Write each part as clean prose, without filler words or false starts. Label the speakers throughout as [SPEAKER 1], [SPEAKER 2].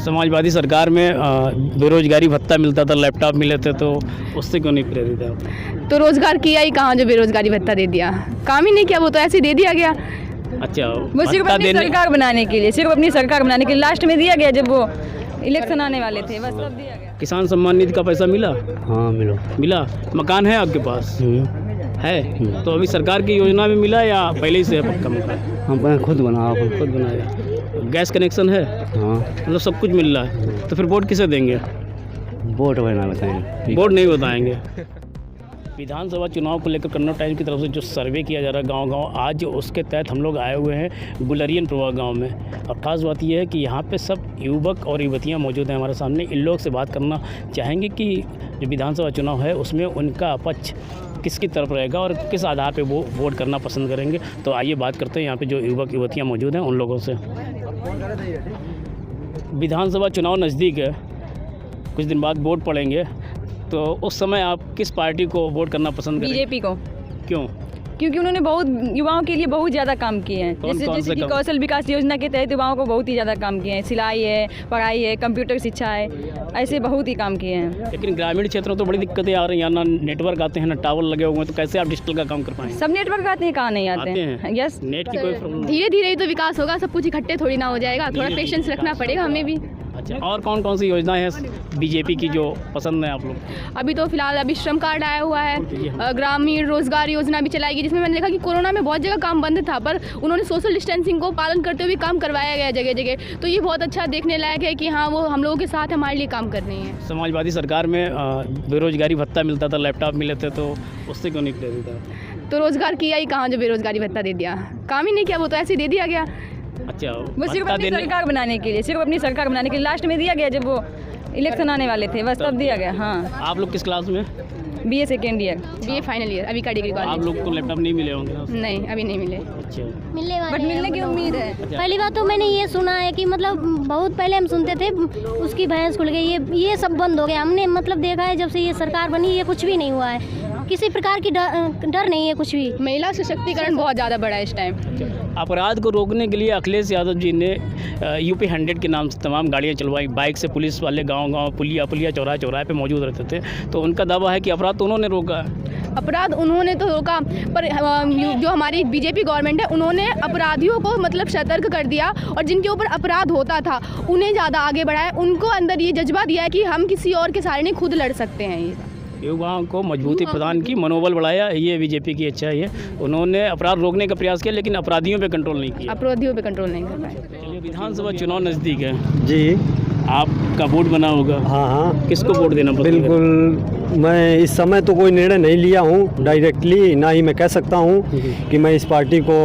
[SPEAKER 1] समाजवादी सरकार में बेरोजगारी भत्ता मिलता था, लैपटॉप मिले थे, तो उससे क्यों नहीं प्रेरित है आप?
[SPEAKER 2] तो रोजगार किया ही कहाँ जो बेरोजगारी भत्ता दे दिया, काम ही नहीं किया, वो तो ऐसे ही दे दिया गया।
[SPEAKER 1] अच्छा,
[SPEAKER 3] वो सिर्फ
[SPEAKER 1] भत्ता
[SPEAKER 3] अपनी
[SPEAKER 1] देने
[SPEAKER 3] सरकार बनाने के लिए, सिर्फ अपनी सरकार बनाने के लिए लास्ट में दिया गया, जब वो इलेक्शन आने वाले थे बस तब दिया गया।
[SPEAKER 1] किसान सम्मान निधि का पैसा मिला?
[SPEAKER 4] हाँ
[SPEAKER 1] मिला। मकान है आपके पास? है। तो अभी सरकार की योजना में मिला या पहले ही से है पक्का मकान?
[SPEAKER 4] हम खुद
[SPEAKER 1] खुद बनाया। गैस कनेक्शन है?
[SPEAKER 4] हाँ,
[SPEAKER 1] मतलब सब कुछ मिल रहा है। तो फिर वोट किसे देंगे?
[SPEAKER 4] वोट बना बताएंगे,
[SPEAKER 1] वोट नहीं बताएंगे। विधानसभा चुनाव को लेकर कन्नौज टाइम्स की तरफ से जो सर्वे किया जा रहा है गांव-गांव, आज उसके तहत हम लोग आए हुए हैं गुलरियन प्रभा गांव में। और ख़ास बात यह है कि यहाँ पे सब युवक और युवतियाँ मौजूद हैं हमारे सामने। इन लोग से बात करना चाहेंगे कि जो विधानसभा चुनाव है उसमें उनका पक्ष किसकी तरफ रहेगा और किस आधार पे वो वोट करना पसंद करेंगे। तो आइए बात करते हैं यहाँ पे जो युवक युवतियाँ मौजूद हैं उन लोगों से। विधानसभा चुनाव नज़दीक है, कुछ दिन बाद वोट पड़ेंगे, तो उस समय आप किस पार्टी को वोट करना पसंद करेंगे?
[SPEAKER 3] बीजेपी को।
[SPEAKER 1] क्यों?
[SPEAKER 3] क्योंकि उन्होंने बहुत युवाओं के लिए बहुत ज़्यादा काम किए हैं।
[SPEAKER 1] कौन से
[SPEAKER 3] जैसे कि
[SPEAKER 1] काम?
[SPEAKER 3] कौशल विकास योजना के तहत युवाओं को बहुत ही ज़्यादा काम किए हैं। सिलाई है, पढ़ाई है, कंप्यूटर शिक्षा है, ऐसे बहुत ही काम किए हैं।
[SPEAKER 1] लेकिन ग्रामीण क्षेत्रों में तो बड़ी दिक्कतें आ रही हैं, ना नेटवर्क आते हैं, ना टावर लगे हुए हैं, तो कैसे आप डिजिटल का काम कर पाएंगे?
[SPEAKER 3] सब नेटवर्क आते हैं, कहाँ नहीं आते हैं? यस,
[SPEAKER 1] नेट की कोई प्रॉब्लम?
[SPEAKER 2] धीरे धीरे ही तो विकास होगा, सब कुछ इकट्ठे थोड़ी ना हो जाएगा, थोड़ा पेशेंस रखना पड़ेगा हमें भी।
[SPEAKER 1] अच्छा, और कौन कौन सी योजनाएं हैं बीजेपी की जो पसंद है आप लोग?
[SPEAKER 2] अभी तो फिलहाल अभी श्रम कार्ड आया हुआ है, ग्रामीण रोजगार योजना भी चलाएगी, जिसमें मैंने देखा कि कोरोना में बहुत जगह काम बंद था, पर उन्होंने सोशल डिस्टेंसिंग को पालन करते हुए काम करवाया गया जगह जगह। तो ये बहुत अच्छा देखने लायक है कि हाँ, वो हम लोगों के साथ हमारे लिए काम कर रही हैं।
[SPEAKER 1] समाजवादी सरकार में बेरोजगारी भत्ता मिलता था, लैपटॉप मिले थे, तो उससे क्यों नहीं प्रेरित है?
[SPEAKER 2] तो रोजगार किया ही कहाँ जो बेरोजगारी भत्ता दे दिया, काम ही नहीं किया, वो तो ऐसे ही दे दिया गया।
[SPEAKER 1] अच्छा,
[SPEAKER 3] वो सिर्फ अपनी सरकार बनाने के लिए, सिर्फ अपनी सरकार बनाने के लिए लास्ट में दिया गया, जब वो इलेक्शन आने वाले थे बस तब दिया गया। हाँ।
[SPEAKER 1] आप लोग किस क्लास में?
[SPEAKER 3] BA second year.
[SPEAKER 2] BA final year, अभी का डिग्री
[SPEAKER 1] आप
[SPEAKER 2] कॉलेज।
[SPEAKER 1] लोग को लैपटॉप नहीं मिले होंगे ना?
[SPEAKER 2] नहीं, अभी नहीं मिले।
[SPEAKER 1] अच्छा,
[SPEAKER 5] मिलने वाले
[SPEAKER 3] बट मिलने की उम्मीद है।
[SPEAKER 5] पहली बात तो मैंने ये सुना है कि मतलब बहुत पहले हम सुनते थे उसकी भैंस खुल गई, ये सब बंद हो गया। हमने मतलब देखा है जब से ये सरकार बनी ये कुछ भी नहीं हुआ है, किसी प्रकार की डर नहीं है कुछ भी।
[SPEAKER 2] महिला सशक्तिकरण बहुत ज़्यादा बड़ा है इस टाइम।
[SPEAKER 1] अपराध को रोकने के लिए अखिलेश यादव जी ने UP 100 के नाम से तमाम गाड़ियां चलवाई, बाइक से पुलिस वाले गांव-गांव, पुलिया चौराहे पे मौजूद रहते थे। तो उनका दावा है कि अपराध तो उन्होंने रोका है।
[SPEAKER 2] अपराध उन्होंने तो रोका, पर जो हमारी बीजेपी गवर्नमेंट है उन्होंने अपराधियों को मतलब सतर्क कर दिया, और जिनके ऊपर अपराध होता था उन्हें ज़्यादा आगे बढ़ाया, उनको अंदर ये जज्बा दिया है कि हम किसी और के सहारे नहीं, खुद लड़ सकते हैं। ये
[SPEAKER 1] युवाओं को मजबूती प्रदान की, मनोबल बढ़ाया, ये बीजेपी की अच्छाई है। उन्होंने अपराध रोकने का प्रयास किया लेकिन अपराधियों पे कंट्रोल नहीं किया।
[SPEAKER 2] अपराधियों पे कंट्रोल नहीं कर पाए।
[SPEAKER 1] चलिए, विधानसभा चुनाव नज़दीक है
[SPEAKER 4] जी।
[SPEAKER 1] आपका वोट बना होगा?
[SPEAKER 4] हाँ,
[SPEAKER 1] किसको वोट देना पसंद करेंगे?
[SPEAKER 4] बिल्कुल। मैं इस समय तो कोई निर्णय नहीं लिया हूँ डायरेक्टली, ना ही मैं कह सकता हूँ कि मैं इस पार्टी को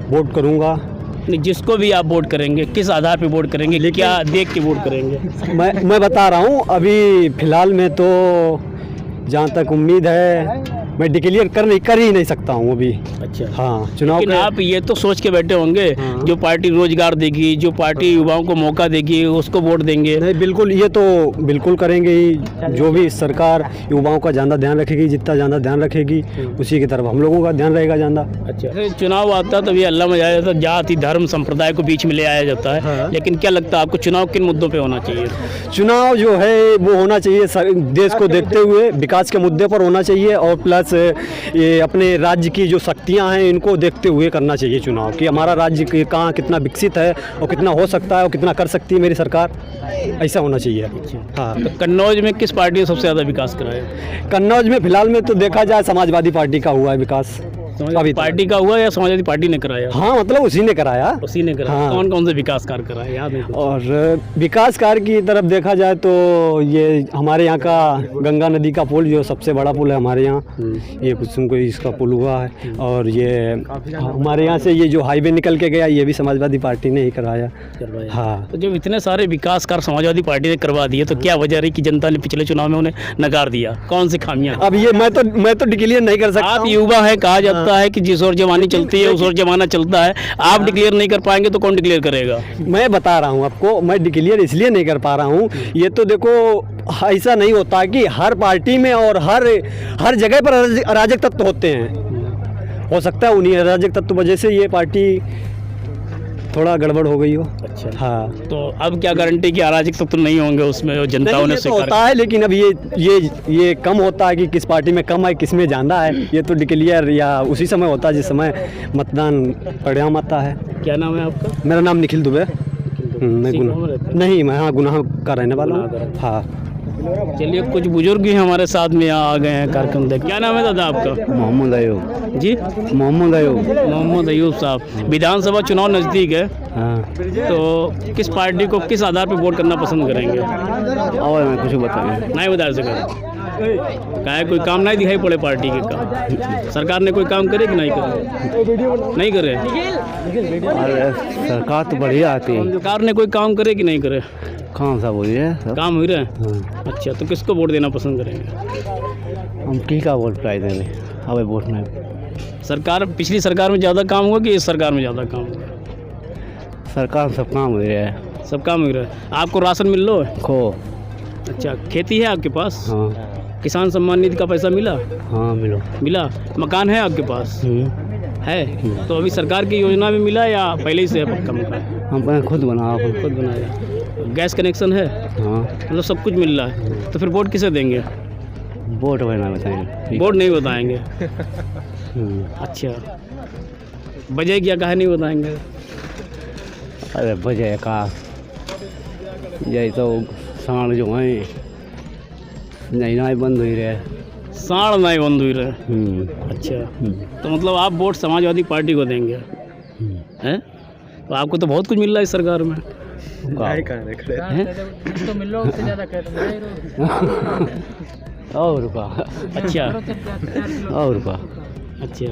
[SPEAKER 4] वोट करूँगा।
[SPEAKER 1] नहीं, जिसको भी आप वोट करेंगे किस आधार पे वोट करेंगे, क्या देख के वोट करेंगे?
[SPEAKER 4] मैं बता रहा हूँ, अभी फ़िलहाल में तो जहाँ तक उम्मीद है मैं डिक्लेयर कर ही नहीं सकता हूँ अभी।
[SPEAKER 1] अच्छा,
[SPEAKER 4] हाँ, चुनाव
[SPEAKER 1] लेकिन आप ये तो सोच के बैठे होंगे जो पार्टी रोजगार देगी, जो पार्टी युवाओं को मौका देगी, उसको वोट देंगे?
[SPEAKER 4] नहीं, बिल्कुल, ये तो बिल्कुल करेंगे ही। जो भी सरकार युवाओं का ज़्यादा ध्यान रखेगी, जितना ज़्यादा ध्यान रखेगी उसी की तरफ हम लोगों का ध्यान रहेगा ज़्यादा।
[SPEAKER 1] अच्छा, चुनाव आता तब ये अल्लाह मजाया जाता है, जाति धर्म संप्रदाय को बीच में ले आया जाता है।
[SPEAKER 4] हाँ।
[SPEAKER 1] लेकिन क्या लगता है आपको चुनाव किन मुद्दों पे होना चाहिए?
[SPEAKER 4] चुनाव जो है वो होना चाहिए देश को देखते हुए, विकास के मुद्दे पर होना चाहिए, और प्लस ये अपने राज्य की जो शक्तियां हैं इनको देखते हुए करना चाहिए चुनाव, कि हमारा राज्य कहाँ कितना विकसित है और कितना हो सकता है और कितना कर सकती है मेरी सरकार, ऐसा होना चाहिए। हाँ।
[SPEAKER 1] तो कन्नौज में किस पार्टी ने सबसे ज़्यादा विकास कराया?
[SPEAKER 4] कन्नौज में फिलहाल में तो देखा जाए समाजवादी पार्टी का हुआ है विकास।
[SPEAKER 1] समाजवादी पार्टी का हुआ या समाजवादी पार्टी ने कराया?
[SPEAKER 4] हाँ, मतलब उसी ने कराया।
[SPEAKER 1] उसी ने कराया।
[SPEAKER 4] हाँ।
[SPEAKER 1] कौन कौन से विकास कार्य कराए याद है?
[SPEAKER 4] और विकास कार्य की तरफ देखा जाए तो ये हमारे यहाँ का गंगा नदी का पुल, जो सबसे बड़ा पुल है हमारे यहाँ, ये कुसुम को इसका पुल हुआ है। और ये हमारे यहाँ से ये जो हाईवे निकल के गया ये भी समाजवादी पार्टी ने ही करवाया। हाँ।
[SPEAKER 1] तो जब इतने सारे विकास कार्य समाजवादी पार्टी ने करवा दिए तो क्या वजह रही कि जनता ने पिछले चुनाव में उन्हें नकार दिया? कौन सी खामियां?
[SPEAKER 4] अब ये मैं तो डिक्लेयर नहीं कर सकता।
[SPEAKER 1] आप युवा हैं, कहा जाता है कि जिस ओर जवानी चलती है उस ओर जमाना चलता है। आप डिक्लेयर नहीं कर पाएंगे तो कौन डिक्लेयर करेगा?
[SPEAKER 4] मैं बता रहा हूँ आपको, मैं डिक्लेयर इसलिए नहीं कर पा रहा हूँ, ये तो देखो ऐसा नहीं होता कि हर पार्टी में और हर जगह पर अराजक तत्व होते हैं। हो सकता है उन्हीं अराजक तत्व वजह से ये पार्टी थोड़ा गड़बड़ हो गई हो।
[SPEAKER 1] अच्छा,
[SPEAKER 4] हाँ,
[SPEAKER 1] तो अब क्या गारंटी कि अराजकता तो नहीं होंगे उसमें, जो जनताओं
[SPEAKER 4] नहीं,
[SPEAKER 1] ने
[SPEAKER 4] ये तो
[SPEAKER 1] स्वीकार
[SPEAKER 4] होता है, लेकिन अब ये कम होता है कि किस पार्टी में कम है किस में ज़्यादा है, ये तो डिक्लेयर या उसी समय होता है जिस समय मतदान परिणाम आता है।
[SPEAKER 1] क्या नाम है आपका?
[SPEAKER 4] मेरा नाम निखिल दुबे। मैं
[SPEAKER 1] इसी गाँव में रहते हैं?
[SPEAKER 4] नहीं, मैं हाँ गुनाह का रहने वाला हूँ। हाँ,
[SPEAKER 1] चलिए, कुछ बुजुर्ग भी हमारे साथ में यहाँ आ गए हैं कार्यक्रम देख। क्या नाम है दादा आपका?
[SPEAKER 4] मोहम्मद अयूब
[SPEAKER 1] जी,
[SPEAKER 4] मोहम्मद अयूब।
[SPEAKER 1] मोहम्मद अयूब साहब। विधानसभा चुनाव नज़दीक है,
[SPEAKER 4] हाँ,
[SPEAKER 1] तो किस पार्टी को किस आधार पर वोट करना पसंद करेंगे?
[SPEAKER 4] और मैं कुछ बताएं
[SPEAKER 1] नहीं बता सका, क्या कोई काम नहीं दिखाई पड़े पार्टी के काम? सरकार ने कोई काम करे कि नहीं करे? नहीं करे।
[SPEAKER 4] सरकार तो बढ़िया आती है,
[SPEAKER 1] सरकार ने कोई काम करे कि नहीं करे?
[SPEAKER 4] कौन सा बोलिए सब?
[SPEAKER 1] काम हो रहा है।
[SPEAKER 4] हाँ,
[SPEAKER 1] अच्छा, तो किसको वोट देना पसंद करेंगे?
[SPEAKER 4] हम की का वोट प्राइज देने, अब वोट नहीं।
[SPEAKER 1] सरकार, पिछली सरकार में ज़्यादा काम हुआ कि इस सरकार में ज़्यादा काम हुआ?
[SPEAKER 4] सरकार सब काम हो रहा है।
[SPEAKER 1] सब काम हो रहा है। आपको राशन मिल लो है?
[SPEAKER 4] खो।
[SPEAKER 1] अच्छा, खेती है आपके पास?
[SPEAKER 4] हाँ,
[SPEAKER 1] किसान सम्मान निधि का पैसा मिला?
[SPEAKER 4] हाँ मिलो।
[SPEAKER 1] मिला। मकान है आपके पास? है। तो अभी सरकार की योजना में मिला या पहले ही से है पक्का मकान?
[SPEAKER 4] हम खुद बना,
[SPEAKER 1] खुद बनाया। गैस कनेक्शन है?
[SPEAKER 4] हाँ,
[SPEAKER 1] मतलब सब कुछ मिल रहा है। तो फिर वोट किसे देंगे?
[SPEAKER 4] वोट बना बताएंगे।
[SPEAKER 1] वोट नहीं बताएंगे। अच्छा, वजह क्या कहा नहीं बताएंगे?
[SPEAKER 4] अरे वजह का यही तो साण जो है नहीं बंद हुई रहे।
[SPEAKER 1] साढ़ नहीं बंद हुई रहे। अच्छा, तो मतलब आप वोट समाजवादी पार्टी को देंगे हैं? तो आपको तो बहुत कुछ मिल रहा है इस सरकार में। हैं?
[SPEAKER 2] तो मिल रहा उससे ज़्यादा
[SPEAKER 4] और का।
[SPEAKER 1] अच्छा,
[SPEAKER 4] और का।
[SPEAKER 1] अच्छा,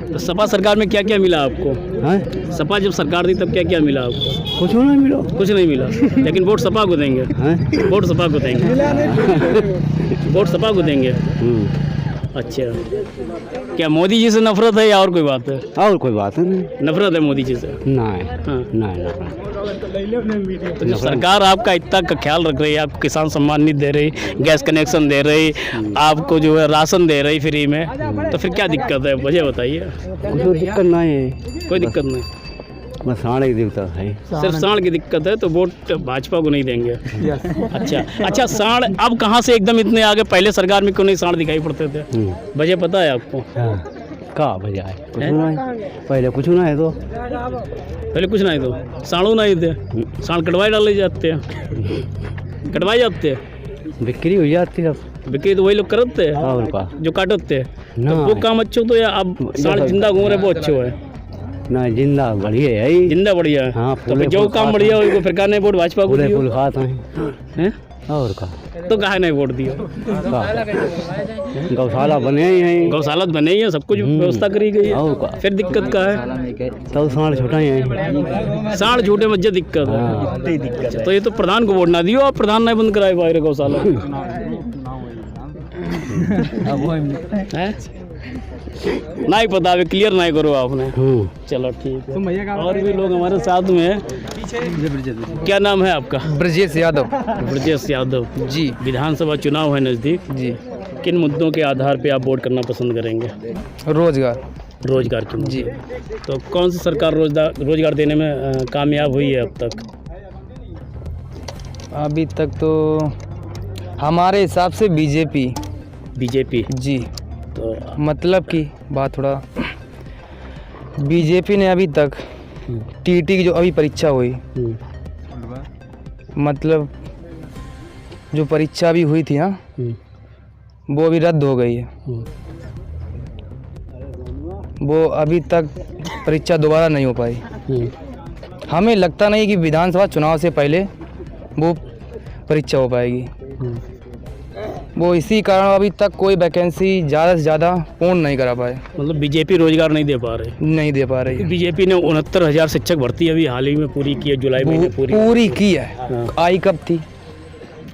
[SPEAKER 1] तो सपा सरकार में क्या क्या मिला आपको?
[SPEAKER 4] हैं?
[SPEAKER 1] सपा जब सरकार थी तब क्या क्या मिला आपको?
[SPEAKER 4] कुछ नहीं मिलो।
[SPEAKER 1] कुछ नहीं मिला, लेकिन वोट सपा को देंगे।
[SPEAKER 4] हैं?
[SPEAKER 1] वोट सपा को देंगे। वोट सपा को देंगे। अच्छा, क्या मोदी जी से नफरत है या और कोई बात है?
[SPEAKER 4] और कोई बात नहीं।
[SPEAKER 1] नफरत है मोदी जी से?
[SPEAKER 4] नहीं,
[SPEAKER 1] हाँ।
[SPEAKER 4] नहीं।
[SPEAKER 1] तो जब सरकार आपका इतना का ख्याल रख रही है, आपको किसान सम्मान निधि दे रही, गैस कनेक्शन दे रही, आपको जो है राशन दे रही फ्री में, तो फिर क्या दिक्कत है? वजह बताइए।
[SPEAKER 4] कोई दिक्कत नहीं है।
[SPEAKER 1] कोई दिक्कत नहीं,
[SPEAKER 4] बस साढ़े की दिक्कत है।
[SPEAKER 1] सिर्फ साढ़ की दिक्कत है, तो वोट भाजपा को नहीं देंगे। अच्छा, साढ़ अब कहाँ से एकदम इतने आगे? पहले सरकार में क्यों नहीं साढ़ दिखाई पड़ते थे? वजह पता है आपको?
[SPEAKER 4] का वजह है? कुछ नहीं, पहले कुछ नहीं है। तो
[SPEAKER 1] पहले कुछ नहीं, तो साढ़ू नहीं थे, साढ़ कटवाए डाले जाते हैं, कटवाए जाते हैं,
[SPEAKER 4] बिक्री हो जाती है।
[SPEAKER 1] बिक्री तो वही लोग करते हैं
[SPEAKER 4] और का
[SPEAKER 1] जो काटते हैं। तो
[SPEAKER 4] ना,
[SPEAKER 1] वो काम अच्छो तो, या अब साढ़ जिंदा घूम रहे वो अच्छो है?
[SPEAKER 4] ना, जिंदा बढ़िया है।
[SPEAKER 1] जिंदा बढ़िया है।
[SPEAKER 4] हाँ,
[SPEAKER 1] तो फिर जो काम बढ़िया हो फिर का नहीं वोट भाजपा को
[SPEAKER 4] पूरे
[SPEAKER 1] दियो?
[SPEAKER 4] फूल खाते हैं। और का
[SPEAKER 1] तो कहा नहीं वोट दियो?
[SPEAKER 4] गौशाला बने ही हैं।
[SPEAKER 1] गौशाला बने ही है, सब कुछ व्यवस्था करी गई है।
[SPEAKER 4] और का
[SPEAKER 1] फिर दिक्कत का है?
[SPEAKER 4] तो साढ़ छोटा ही है।
[SPEAKER 1] साढ़ झूठे मज्जे दिक्कत है। तो ये तो प्रधान को वोट ना दियो, आप प्रधान नहीं बंद कराए बाहर गौशाला है? नहीं पता, अभी क्लियर नहीं करो आपने। चलो ठीक है। और भी लोग हमारे साथ में हैं। क्या नाम है आपका?
[SPEAKER 6] ब्रजेश यादव।
[SPEAKER 1] ब्रजेश यादव
[SPEAKER 6] जी।
[SPEAKER 1] विधानसभा चुनाव है नज़दीक
[SPEAKER 6] जी।
[SPEAKER 1] किन मुद्दों के आधार पे आप वोट करना पसंद करेंगे?
[SPEAKER 6] रोजगार।
[SPEAKER 1] रोजगार के मुद्दे।
[SPEAKER 6] जी।
[SPEAKER 1] तो कौन सी सरकार रोजगार देने में कामयाब हुई है अब तक?
[SPEAKER 6] अभी तक तो हमारे हिसाब से बीजेपी।
[SPEAKER 1] बीजेपी।
[SPEAKER 6] जी।
[SPEAKER 1] तो
[SPEAKER 6] मतलब कि बात थोड़ा, बीजेपी ने अभी तक टीटी की जो अभी परीक्षा हुई, मतलब जो परीक्षा भी हुई थी ना, वो अभी रद्द हो गई है। वो अभी तक परीक्षा दोबारा नहीं हो पाई। हमें लगता नहीं कि विधानसभा चुनाव से पहले वो परीक्षा हो पाएगी। वो इसी कारण अभी तक कोई वैकेंसी ज़्यादा से ज़्यादा पूर्ण नहीं करा पाए।
[SPEAKER 1] मतलब बीजेपी रोजगार नहीं दे पा रही?
[SPEAKER 6] नहीं दे पा रही है।
[SPEAKER 1] बीजेपी ने 69,000 शिक्षक भर्ती अभी हाल ही में पूरी की है, जुलाई महीने
[SPEAKER 6] पूरी की है।
[SPEAKER 1] हाँ।
[SPEAKER 6] आई कब थी,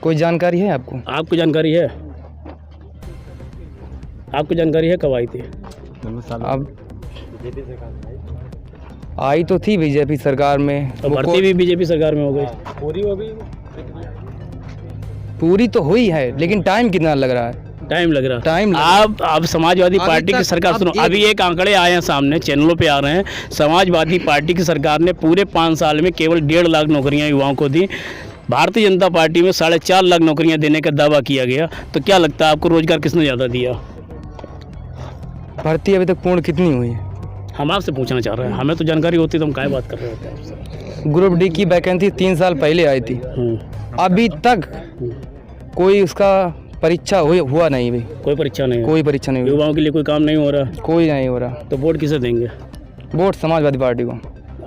[SPEAKER 6] कोई जानकारी है आपको?
[SPEAKER 1] आपको जानकारी है? आपको जानकारी है कब आई थी?
[SPEAKER 6] अब आई तो थी बीजेपी सरकार में।
[SPEAKER 1] तो भर्ती भी बीजेपी सरकार में हो गई?
[SPEAKER 6] पूरी तो हुई है, लेकिन टाइम कितना लग रहा है?
[SPEAKER 1] टाइम लग रहा
[SPEAKER 6] टाइम लग
[SPEAKER 1] आप समाजवादी
[SPEAKER 6] अभी
[SPEAKER 1] पार्टी की
[SPEAKER 6] तक-
[SPEAKER 1] सरकार
[SPEAKER 6] अब
[SPEAKER 1] सुनो,
[SPEAKER 6] एक-
[SPEAKER 1] अभी एक आंकड़े आए हैं सामने, चैनलों पे आ रहे हैं। समाजवादी पार्टी की सरकार ने पूरे 5 साल में केवल 1.5 लाख नौकरियां युवाओं को दी। भारतीय जनता पार्टी में 4.5 लाख नौकरियां देने का दावा किया गया। तो क्या लगता है आपको, रोजगार किसने ज़्यादा दिया?
[SPEAKER 6] भर्ती अभी तक पूर्ण कितनी हुई है?
[SPEAKER 1] हम आपसे पूछना चाह रहे हैं, हमें तो जानकारी होती तो हम काहे बात कर रहे होते हैं आपसे।
[SPEAKER 6] ग्रुप डी की वैकेंसी 3 साल पहले आई थी, अभी तक कोई उसका परीक्षा हुआ नहीं भाई,
[SPEAKER 1] कोई परीक्षा नहीं है,
[SPEAKER 6] कोई परीक्षा नहीं हुई,
[SPEAKER 1] युवाओं के लिए कोई काम नहीं हो रहा,
[SPEAKER 6] कोई नहीं हो रहा।
[SPEAKER 1] तो वोट किसे देंगे?
[SPEAKER 6] वोट समाजवादी पार्टी को।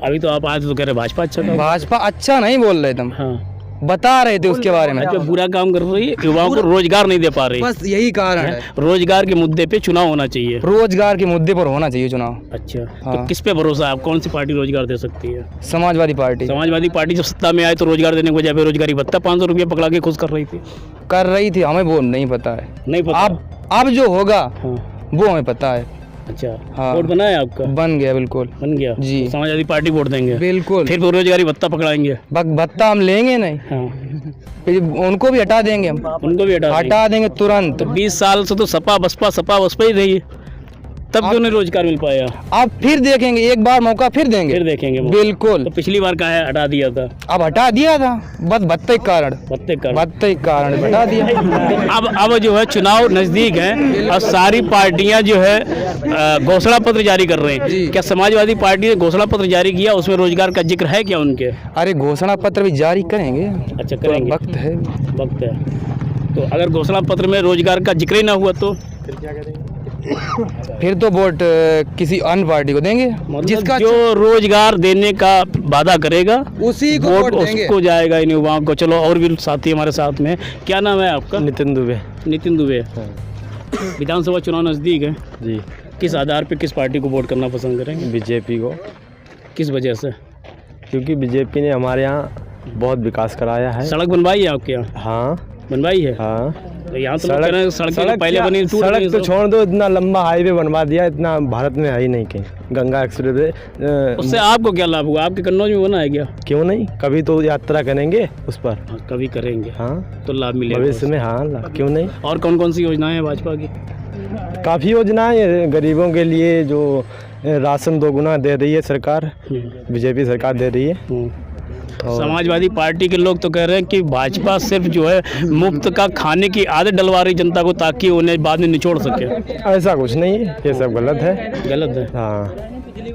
[SPEAKER 1] अभी तो आप आए थे तो कह रहे भाजपा अच्छा काम।
[SPEAKER 6] भाजपा अच्छा नहीं बोल रहे तुम,
[SPEAKER 1] हाँ,
[SPEAKER 6] बता रहे थे उसके बारे में।
[SPEAKER 1] भाजपा बुरा काम कर रही है, युवाओं को रोजगार नहीं दे पा रही।
[SPEAKER 6] बस यही कारण है,
[SPEAKER 1] रोजगार के मुद्दे पे चुनाव होना चाहिए।
[SPEAKER 6] रोजगार के मुद्दे पर होना चाहिए चुनाव।
[SPEAKER 1] अच्छा, तो
[SPEAKER 6] हाँ।
[SPEAKER 1] किस पे भरोसा है? आप कौन सी पार्टी रोजगार दे सकती है?
[SPEAKER 6] समाजवादी पार्टी
[SPEAKER 1] समाजवादी पार्टी जब सत्ता में आए तो रोजगार देने के बजाय बेरोजगारी भत्ता 500 रुपये पकड़ा के खुश कर रही थी।
[SPEAKER 6] कर रही थी, हमें वो नहीं पता है।
[SPEAKER 1] नहीं पता।
[SPEAKER 6] अब जो होगा
[SPEAKER 1] हाँ,
[SPEAKER 6] वो हमें पता है।
[SPEAKER 1] अच्छा,
[SPEAKER 6] हाँ।
[SPEAKER 1] वोट बना है आपका?
[SPEAKER 6] बन गया, बिल्कुल
[SPEAKER 1] बन गया
[SPEAKER 6] जी।
[SPEAKER 1] तो समाजवादी पार्टी वोट देंगे,
[SPEAKER 6] बिल्कुल।
[SPEAKER 1] फिर बेरोजगारी भत्ता पकड़ाएंगे।
[SPEAKER 6] भत्ता हम लेंगे नहीं,
[SPEAKER 1] हाँ,
[SPEAKER 6] फिर उनको भी हटा देंगे हम,
[SPEAKER 1] उनको भी हटा
[SPEAKER 6] हटा देंगे तुरंत।
[SPEAKER 1] तो 20 साल से तो सपा बसपा ही रही है, तब क्यों नहीं रोजगार मिल पाया?
[SPEAKER 6] अब फिर देखेंगे, एक बार मौका फिर देंगे,
[SPEAKER 1] फिर देखेंगे मौका।
[SPEAKER 6] बिल्कुल।
[SPEAKER 1] तो पिछली बार का है हटा दिया था,
[SPEAKER 6] अब हटा दिया था, बस भत्ते के कारण,
[SPEAKER 1] भत्ते का।
[SPEAKER 6] भत्ते के कारण हटा दिया।
[SPEAKER 1] अब जो है चुनाव नजदीक है और सारी पार्टियां जो है घोषणा पत्र जारी कर रहे हैं। क्या समाजवादी पार्टी ने घोषणा पत्र जारी किया, उसमें रोजगार का जिक्र है क्या उनके?
[SPEAKER 6] अरे घोषणा पत्र भी जारी करेंगे,
[SPEAKER 1] अच्छा, करेंगे,
[SPEAKER 6] वक्त है।
[SPEAKER 1] वक्त है। तो अगर घोषणा पत्र में रोजगार का जिक्र ही ना हुआ तो
[SPEAKER 6] फिर तो वोट किसी अन्य पार्टी को देंगे,
[SPEAKER 1] जिसका जो रोजगार देने का वादा करेगा
[SPEAKER 6] उसी को
[SPEAKER 1] वोट उसको जाएगा इन युवाओं को। चलो, और भी साथी हमारे साथ में। क्या नाम है आपका?
[SPEAKER 4] नितिन दुबे।
[SPEAKER 1] नितिन दुबे। विधानसभा चुनाव नज़दीक है
[SPEAKER 4] जी।
[SPEAKER 1] किस आधार पे किस पार्टी को वोट करना पसंद करेंगे?
[SPEAKER 4] बीजेपी को।
[SPEAKER 1] किस वजह से?
[SPEAKER 4] क्योंकि बीजेपी ने हमारे यहाँ बहुत विकास कराया है।
[SPEAKER 1] सड़क बनवाई है आपके यहाँ?
[SPEAKER 4] हाँ,
[SPEAKER 1] बनवाई है।
[SPEAKER 4] हाँ।
[SPEAKER 1] तो यहाँ तो लोग कह रहे हैं सड़क पहले
[SPEAKER 4] क्या-
[SPEAKER 1] बनी, टूट गई
[SPEAKER 4] सड़क तो
[SPEAKER 1] सब।
[SPEAKER 4] छोड़ दो, इतना लंबा हाईवे बनवा दिया, इतना भारत में है ही नहीं कहीं। गंगा एक्सप्रेस वे
[SPEAKER 1] उससे आपको क्या लाभ हुआ? आपके कन्नौज में बना है क्या?
[SPEAKER 4] क्यों नहीं, कभी तो यात्रा करेंगे उस पर।
[SPEAKER 1] हाँ, कभी करेंगे,
[SPEAKER 4] हाँ,
[SPEAKER 1] तो लाभ मिलेगा
[SPEAKER 4] भविष्य में। हाँ, क्यों नहीं।
[SPEAKER 1] और कौन कौन सी योजनाएं हैं भाजपा की?
[SPEAKER 4] काफ़ी योजनाएं हैं गरीबों के लिए, जो राशन 2 गुना दे रही है सरकार, बीजेपी सरकार दे रही है।
[SPEAKER 1] समाजवादी पार्टी के लोग तो कह रहे हैं कि भाजपा सिर्फ जो है मुफ्त का खाने की आदत डलवा रही जनता को, ताकि उन्हें बाद में निचोड़ सके।
[SPEAKER 4] ऐसा कुछ नहीं है, ये सब गलत है।
[SPEAKER 1] गलत है।
[SPEAKER 4] हाँ,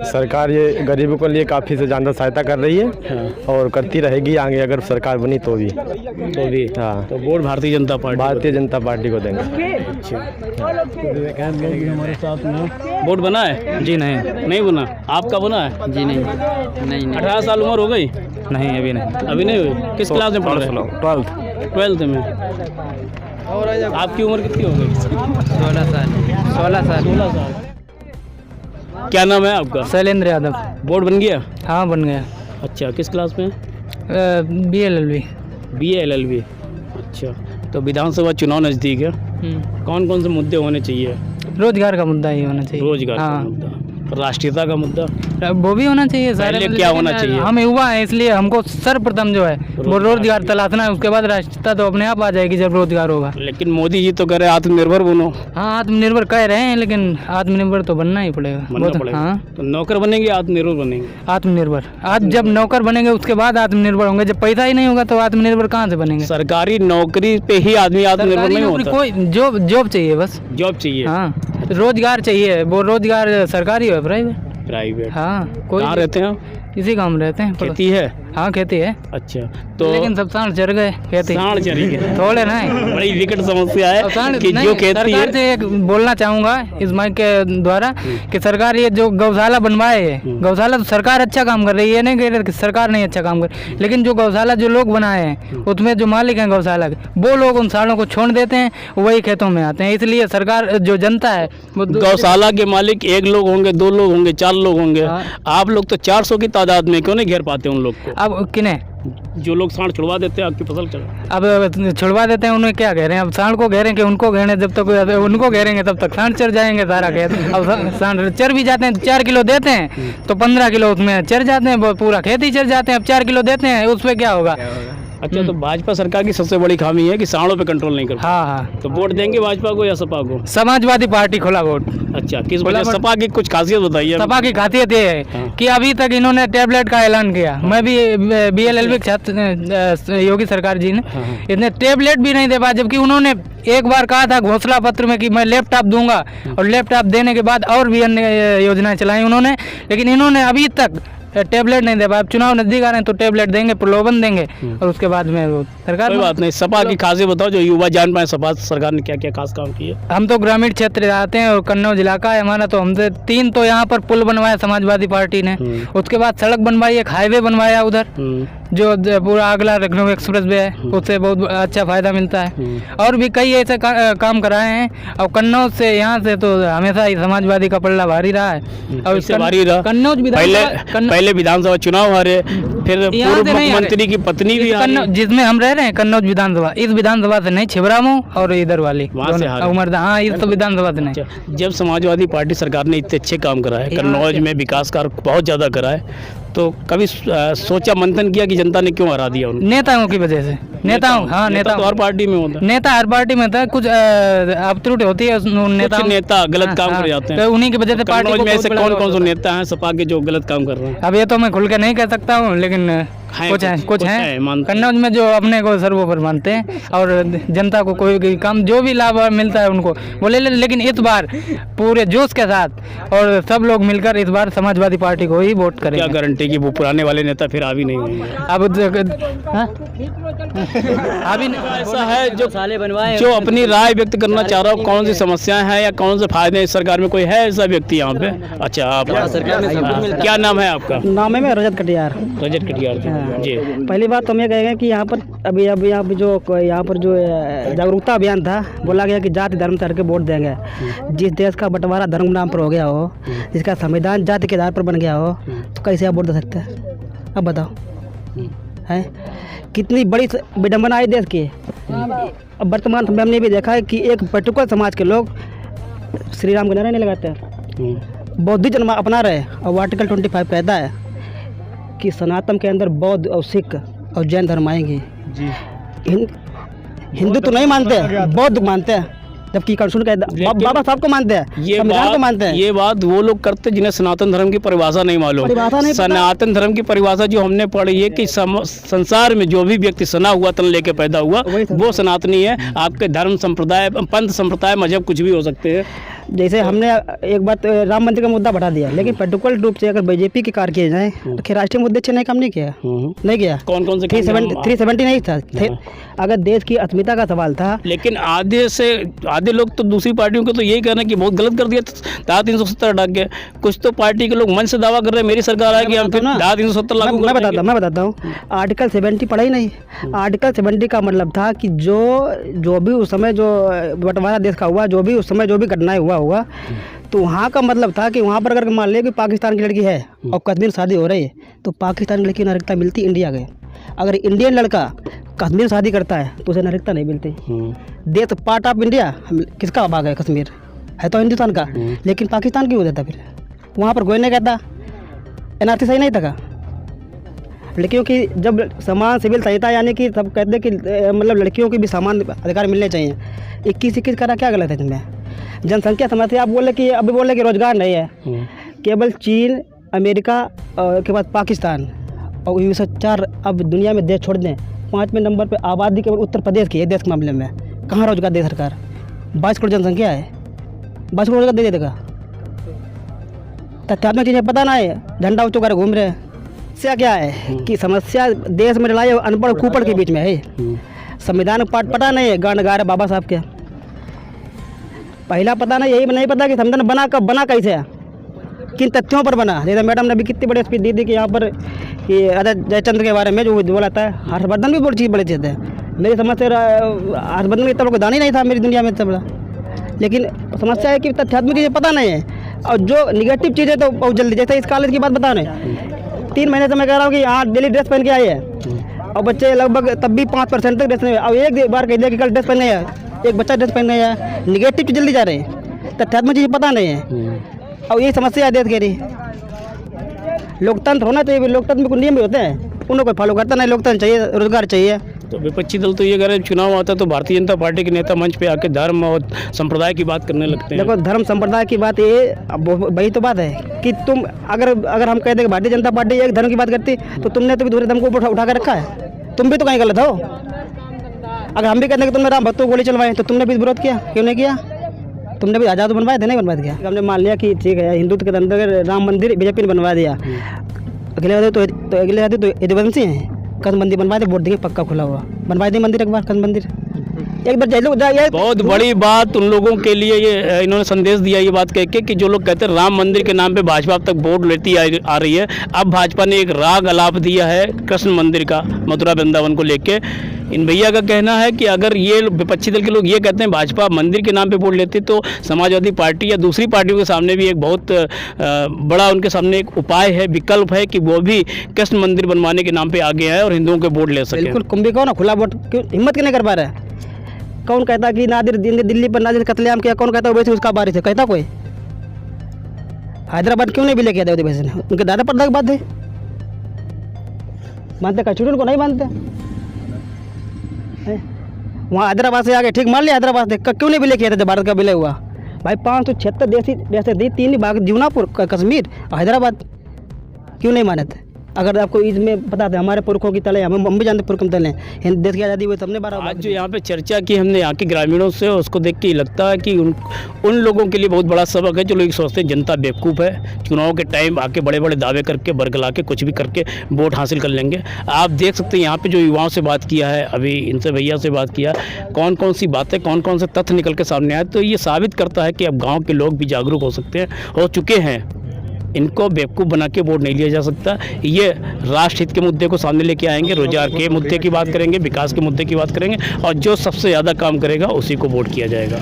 [SPEAKER 4] सरकार ये गरीबों के लिए काफ़ी से ज़्यादा सहायता कर रही है।
[SPEAKER 1] हाँ।
[SPEAKER 4] और करती रहेगी आगे, अगर सरकार बनी तो भी। हाँ,
[SPEAKER 1] तो vote Bharatiya Janata party
[SPEAKER 4] Bharatiya Janata party को देंगे।
[SPEAKER 1] हमारे साथ में। वोट बना है? जी नहीं बना। आपका बना है? जी नहीं। 18 साल उम्र हो गई?
[SPEAKER 6] नहीं, अभी नहीं।
[SPEAKER 1] अभी नहीं हुई। किस क्लास में पढ़ रहे हैं? 12th में। आपकी उम्र कितनी हो गई?
[SPEAKER 6] 16 साल।
[SPEAKER 1] क्या नाम है आपका?
[SPEAKER 6] शैलेंद्र यादव।
[SPEAKER 1] वोट बन गया?
[SPEAKER 6] हाँ, बन गया।
[SPEAKER 1] अच्छा, किस क्लास में?
[SPEAKER 6] BLLB।
[SPEAKER 1] BA LLB। अच्छा, तो विधानसभा चुनाव नज़दीक है, कौन कौन से मुद्दे होने चाहिए?
[SPEAKER 6] रोजगार का मुद्दा ही होना चाहिए।
[SPEAKER 1] रोजगार का
[SPEAKER 6] हाँ।
[SPEAKER 1] मुद्दा, राष्ट्रीयता का मुद्दा,
[SPEAKER 6] वो भी होना चाहिए। सारे
[SPEAKER 1] पहले क्या होना चाहिए?
[SPEAKER 6] हम युवा है, इसलिए हमको सर्वप्रथम जो है वो रोजगार तलाशना है, उसके बाद राष्ट्रीयता तो अपने आप आ जाएगी जब रोजगार होगा।
[SPEAKER 1] लेकिन मोदी जी तो कह रहे हैं आत्मनिर्भर बनो।
[SPEAKER 6] हाँ, आत्मनिर्भर कह रहे हैं, लेकिन आत्मनिर्भर तो बनना ही पड़ेगा।
[SPEAKER 1] बनना पड़ेगा।
[SPEAKER 6] हाँ,
[SPEAKER 1] तो नौकर बनेंगे, आत्मनिर्भर बनेंगे?
[SPEAKER 6] आत्मनिर्भर। आज जब नौकर बनेंगे उसके बाद आत्मनिर्भर होंगे। जब पैसा ही नहीं होगा तो आत्मनिर्भर कहाँ से बनेंगे?
[SPEAKER 1] सरकारी नौकरी पे ही आदमी आत्मनिर्भर
[SPEAKER 6] सरकारी
[SPEAKER 1] नहीं
[SPEAKER 6] नौकरी
[SPEAKER 1] होता।
[SPEAKER 6] कोई जॉब चाहिए, बस
[SPEAKER 1] जॉब चाहिए।
[SPEAKER 6] हाँ, रोजगार चाहिए। वो रोजगार सरकारी है, प्राइवेट?
[SPEAKER 1] प्राइवेट।
[SPEAKER 6] हाँ, कोई।
[SPEAKER 1] कहाँ रहते हैं आप?
[SPEAKER 6] इसी गाँव में रहते हैं।
[SPEAKER 1] खेती है?
[SPEAKER 6] हाँ, खेती है।
[SPEAKER 1] अच्छा, तो
[SPEAKER 6] लेकिन सब सांड चढ़ गए खेती।
[SPEAKER 1] सांड चढ़ गए।
[SPEAKER 6] थोड़े नहीं,
[SPEAKER 1] बड़ी विकट समस्या है कि
[SPEAKER 6] नहीं,
[SPEAKER 1] जो खेती
[SPEAKER 6] सरकार से एक बोलना चाहूँगा इस माइक के द्वारा कि सरकार ये जो गौशाला बनवाए है, गौशाला तो सरकार अच्छा काम कर रही है, नहीं कह रहे कि सरकार नहीं अच्छा काम कर, लेकिन जो गौशाला जो लोग बनाए हैं उसमें जो मालिक हैं गौशाला के, वो लोग उन सांडों को छोड़ देते हैं, वही खेतों में आते हैं। इसलिए सरकार जो जनता है वो
[SPEAKER 1] गौशाला के मालिक 1 लोग होंगे, 2 लोग होंगे, 4 लोग होंगे।
[SPEAKER 6] हाँ।
[SPEAKER 1] आप लोग तो 400 की तादाद में क्यों नहीं घेर पाते उन लोग को?
[SPEAKER 6] अब किन्हें
[SPEAKER 1] जो लोग सांड छुड़वा देते हैं आपकी फसल चला।
[SPEAKER 6] अब छुड़वा देते हैं, उन्हें क्या कह रहे हैं? अब सांड को घेरेंगे, उनको घेरें, जब तक उनको घेरेंगे तब तक सांड चढ़ जाएंगे सारा खेत। अब सांड चढ़ भी जाते हैं, 4 किलो देते हैं तो 15 किलो उसमें चढ़ जाते हैं, पूरा खेत ही चढ़ जाते हैं। अब 4 किलो देते हैं, उस पर क्या होगा?
[SPEAKER 1] अच्छा, तो भाजपा सरकार की सबसे बड़ी खामी है कि सांडों पे कंट्रोल नहीं कर
[SPEAKER 7] हाँ हाँ
[SPEAKER 1] तो वोट देंगे भाजपा को या सपा को?
[SPEAKER 7] समाजवादी पार्टी खुला वोट।
[SPEAKER 1] अच्छा, किस वजह? सपा की कुछ खासियत बताइए।
[SPEAKER 7] सपा की खासियत ये है कि अभी तक इन्होंने टैबलेट का ऐलान किया। मैं भी BLLB छात्र योगी सरकार जी ने इतने टैबलेट भी नहीं दे पाया, जबकि उन्होंने एक बार कहा था घोषणा पत्र में कि मैं लैपटॉप दूंगा, और लैपटॉप देने के बाद और भी अन्य योजनाएं चलाई उन्होंने, लेकिन इन्होंने अभी तक टैबलेट नहीं दे पाया। अब चुनाव नजदीक आ रहे हैं तो टैबलेट देंगे, प्रलोभन देंगे, और उसके बाद में वो सरकार।
[SPEAKER 1] कोई बात नहीं, सपा की खासियत बताओ जो युवा जान पाए सपा सरकार ने क्या क्या खास काम किए।
[SPEAKER 7] हम तो ग्रामीण क्षेत्र आते हैं और कन्नौज इलाका है हमारा, तो हमसे 3 तो यहाँ पर पुल बनवाया समाजवादी पार्टी ने, उसके बाद सड़क बनवाई, एक हाईवे बनवाया उधर जो पूरा अगला लखनऊ एक्सप्रेस वे है, उससे बहुत अच्छा फायदा मिलता है। और भी कई ऐसे काम कराए हैं, और कन्नौज से यहाँ से तो हमेशा ही समाजवादी का पल्ला भारी रहा है। और
[SPEAKER 1] इससे भारी रहा
[SPEAKER 7] कन्नौज
[SPEAKER 1] पहले विधानसभा चुनाव हारे, फिर पूर्व मुख्यमंत्री की पत्नी भी हारी,
[SPEAKER 7] जिसमें हम रह रहे हैं कन्नौज विधानसभा, इस विधानसभा से नहीं, छिबरामऊ और इधर वाली उमरदा, हाँ इस तो विधानसभा से नहीं।
[SPEAKER 1] जब समाजवादी पार्टी सरकार ने इतने अच्छे काम कराए, कन्नौज में विकास कार्य बहुत ज़्यादा कराए, तो कभी सोचा मंथन किया कि जनता ने क्यों हरा दिया उन्हें?
[SPEAKER 7] नेताओं की वजह से। नेताओं, हाँ नेता
[SPEAKER 1] तो हर पार्टी में होता है,
[SPEAKER 7] नेता हर पार्टी में था, कुछ अब त्रुटि होती है
[SPEAKER 1] नेता गलत काम कर जाते हैं,
[SPEAKER 7] तो उन्हीं की वजह से पार्टी
[SPEAKER 1] में ऐसे कौन कौन से नेता हैं सपा के जो गलत काम कर रहे हैं?
[SPEAKER 7] अब ये तो मैं खुल के नहीं कह सकता हूँ, लेकिन कुछ हैं कन्नौज में जो अपने को सर्वोपरि मानते हैं, और जनता को कोई भी काम जो भी लाभ मिलता है उनको बोले। लेकिन इस बार पूरे जोश के साथ और सब लोग मिलकर इस बार समाजवादी पार्टी को ही वोट करेंगे।
[SPEAKER 1] क्या गारंटी कि वो पुराने वाले नेता फिर अभी नहीं होंगे?
[SPEAKER 7] अब
[SPEAKER 1] अभी ऐसा है जो साले बनवाए, जो अपनी राय व्यक्त करना चाह रहा हो, कौन सी समस्याएं हैं या कौन से फायदे इस सरकार में, कोई है ऐसा व्यक्ति यहाँ पे? अच्छा, आप क्या नाम है आपका?
[SPEAKER 8] नाम है मेरा रजत कटियार।
[SPEAKER 1] रजत कटियार जी।
[SPEAKER 8] पहली बात तो हम ये कहेंगे कि यहाँ पर अभी यहाँ पर जो जागरूकता अभियान था, बोला गया कि जाति धर्म करके वोट देंगे। जिस देश का बंटवारा धर्म नाम पर हो गया हो, जिसका संविधान जाति के आधार पर बन गया हो, तो कैसे आप वोट दे सकते हैं? अब बताओ, है कितनी बड़ी विडम्बना है देश की। अब वर्तमान समय हमने भी देखा है कि एक पर्टिकुलर समाज के लोग श्री राम के नारे नहीं लगाते, बौद्धिज्म अपना रहे, और आर्टिकल 25 कहता है कि सनातन के अंदर बौद्ध और सिख और जैन धर्म आएंगे। हिंदू तो नहीं मानते, बौद्ध मानते हैं, जबकि कानून का बाबा साहब को मानते हैं, संविधान को मानते हैं।
[SPEAKER 1] ये बात वो लोग करते जिन्हें सनातन धर्म की परिभाषा नहीं मालूम। सनातन धर्म की परिभाषा जो हमने पढ़ी है कि संसार में जो भी व्यक्ति सना हुआ तन लेके पैदा हुआ वो सनातनी है। आपके धर्म संप्रदाय, पंथ संप्रदाय, मजहब कुछ भी हो सकते हैं।
[SPEAKER 8] जैसे हमने एक बात राम मंदिर का मुद्दा बढ़ा दिया, लेकिन पर्टिकुलर रूप से अगर बीजेपी की कार किए जाए तो राष्ट्रीय मुद्दे से नहीं काम नहीं किया, नहीं किया।
[SPEAKER 1] कौन कौन से
[SPEAKER 8] 370 नहीं था, अगर देश की अस्मिता का सवाल था।
[SPEAKER 1] लेकिन आधे लोग तो दूसरी पार्टियों को तो यही कहना कि बहुत गलत कर दिया धारा 370 हटा के। कुछ तो पार्टी के लोग मन से दावा कर रहे हैं मेरी सरकार आएगी हम फिर धारा 370 लागू
[SPEAKER 8] मैं बताता हूँ। आर्टिकल 70 पढ़ा ही नहीं। आर्टिकल 70 का मतलब था कि जो भी उस समय जो बंटवारा देश का हुआ, जो भी उस समय जो भी घटनाएं हुआ, तो वहाँ का मतलब था कि वहाँ पर अगर मान ले कि पाकिस्तान की लड़की है और कश्मीर शादी हो रही है, तो पाकिस्तान की लड़की को नागरिकता मिलती इंडिया के। अगर इंडियन लड़का कश्मीर शादी करता है तो उसे नागरिकता नहीं मिलती। देश पार्ट ऑफ इंडिया, किसका भाग है? कश्मीर है तो हिंदुस्तान का, लेकिन पाकिस्तान क्यों हो जाता? फिर वहाँ पर कोई नहीं कहता NRC सही नहीं था। लड़कियों की जब समान सिविल संहिता, यानी कि सब कहते कि मतलब लड़कियों की भी समान अधिकार मिलने चाहिए। 21 करा क्या गलत है इसमें? जनसंख्या समस्या आप बोले कि अभी बोले कि रोजगार नहीं है, केवल चीन, अमेरिका के बाद पाकिस्तान और USA 4 अब दुनिया में देश छोड़ दें। 5वें नंबर पे आबादी केवल उत्तर प्रदेश की है देश के मामले में। कहाँ रोजगार दे सरकार? 22 करोड़ जनसंख्या है, 22 करोड़ रोजगार दे देगा? तथ्यात्मक चीज़ें पता ना है, झंडा ऊँचो कर घूम रहे हैं। समस्या क्या है कि समस्या देश में लड़ाई अनपढ़ खूपड़ के बीच में है। संविधान पाठ पता नहीं है, गान गा रहे बाबा साहब के। पहला पता नहीं, यही नहीं पता कि संविधान बना कैसे है, किन तथ्यों पर बना। जैसे मैडम ने अभी कितनी बड़ी स्पीच दी थी कि यहाँ पर कि अजय जयचंद्र के बारे में जो बोला था, हर्षवर्धन भी बड़ी चीज़ है। मेरी समझ से हर्षवर्धन में इतना बड़ा दान ही नहीं था मेरी दुनिया में इतना बड़ा। लेकिन समस्या है कि तथ्यात्मक चीज़ें पता नहीं है, और जो निगेटिव चीज़ें तो बहुत जल्दी। जैसे इस कॉलेज की बात बता रहे, 3 महीने से मैं कह रहा हूँ कि यहाँ डेली ड्रेस पहन के आए हैं, और बच्चे लगभग तब भी 5% तक ड्रेस नहीं है। अब एक बार कह दिया कि कल ड्रेस पहने है, एक बच्चा ड्रेस पहन गया है। निगेटिव चीज़ जल्दी जा रहे हैं, तथ्यात्मक चीज़ें पता नहीं है, और यही समस्या है देश के रही। लोकतंत्र होना चाहिए, लोकतंत्र में कुछ नियम भी होते हैं। उन्हें कोई फॉलो करता नहीं। लोकतंत्र चाहिए, रोजगार चाहिए।
[SPEAKER 1] तो विपक्षी दल तो ये कह रहे हैं चुनाव आता है तो भारतीय जनता पार्टी के नेता मंच पे आके धर्म और संप्रदाय की बात करने लगते हैं।
[SPEAKER 8] देखो धर्म संप्रदाय की बात ये वही तो बात है कि तुम अगर हम कह दें कि भारतीय जनता पार्टी एक धर्म की बात करती तो तुमने तो भी दूसरे धर्म को उठा कर रखा है। तुम भी तो कहीं गलत हो। अगर हम भी कहते हैं कि तुमने राम भक्तों को गोली चलवाई तो तुमने भी विरोध किया, क्यों नहीं किया? तुमने भी आज़ाद बनवाए थे, नहीं बनवा दिया। हमने मान लिया कि ठीक है हिंदुत्व के अंदर राम मंदिर बीजेपी ने बनवा दिया, अगले तो यदुवंशी हैं कद मंदिर बनवा दे, वोट देंगे पक्का खुला हुआ बनवा दे मंदिर, एक बार कद मंदिर एक बार।
[SPEAKER 1] बहुत बड़ी बात उन लोगों के लिए ये इन्होंने संदेश दिया ये बात कह के कि जो लोग कहते हैं राम मंदिर के नाम पे भाजपा अब तक वोट लेती आ रही है, अब भाजपा ने एक राग अलाप दिया है कृष्ण मंदिर का मथुरा वृंदावन को लेके। इन भैया का कहना है कि अगर ये विपक्षी दल के लोग ये कहते हैं भाजपा मंदिर के नाम पे वोट लेती तो समाजवादी पार्टी या दूसरी पार्टियों के सामने भी एक बहुत बड़ा उनके सामने एक उपाय है, विकल्प है कि वो भी कृष्ण मंदिर बनवाने के नाम पे आगे आए और हिंदुओं के वोट ले सके।
[SPEAKER 8] बिल्कुल कुंभी कौन खुला वोट हिम्मत क्यों नहीं कर पा रहा है? कौन कहता कि नादिर दिल्ली पर नादिर कत्लेआम किया, कौन कहता वैसे उसका बारिश है? कहता कोई? हैदराबाद क्यों नहीं भी लेके आते वैसे? उनके दादा परदादा की बात है, मानते कचूरन को नहीं मानते। वहाँ हैदराबाद से आगे ठीक मान लिया, हैदराबाद से क्यों नहीं भी लेके आते? भारत का विलय हुआ भाई 576 देश दी, 3 भाग जूनापुर कश्मीर और हैदराबाद, क्यों नहीं माने थे? अगर आपको इसमें पता था हमारे पुरखों की तले हम भी जानते पुरखों तले देश की आज़ादी हुई सबने 12।
[SPEAKER 1] आज जो यहाँ पे चर्चा की हमने यहाँ के ग्रामीणों से, उसको देख के लगता है कि उन लोगों के लिए बहुत बड़ा सबक है जो लोग सोचते हैं जनता बेवकूफ़ है, चुनाव के टाइम आके बड़े बड़े दावे करके बरगला के कुछ भी करके वोट हासिल कर लेंगे। आप देख सकते हैं यहाँ पे जो युवाओं से बात किया है, अभी इनसे भैया से बात किया, कौन कौन सी बातें कौन कौन से तथ्य निकल के सामने आए, तो ये साबित करता है कि अब गाँव के लोग भी जागरूक हो सकते हैं, हो चुके हैं। इनको बेवकूफ़ बना के वोट नहीं लिया जा सकता। ये राष्ट्र हित के मुद्दे को सामने लेके आएंगे, रोजगार के मुद्दे की बात करेंगे, विकास के मुद्दे की बात करेंगे और जो सबसे ज़्यादा काम करेगा उसी को वोट किया जाएगा।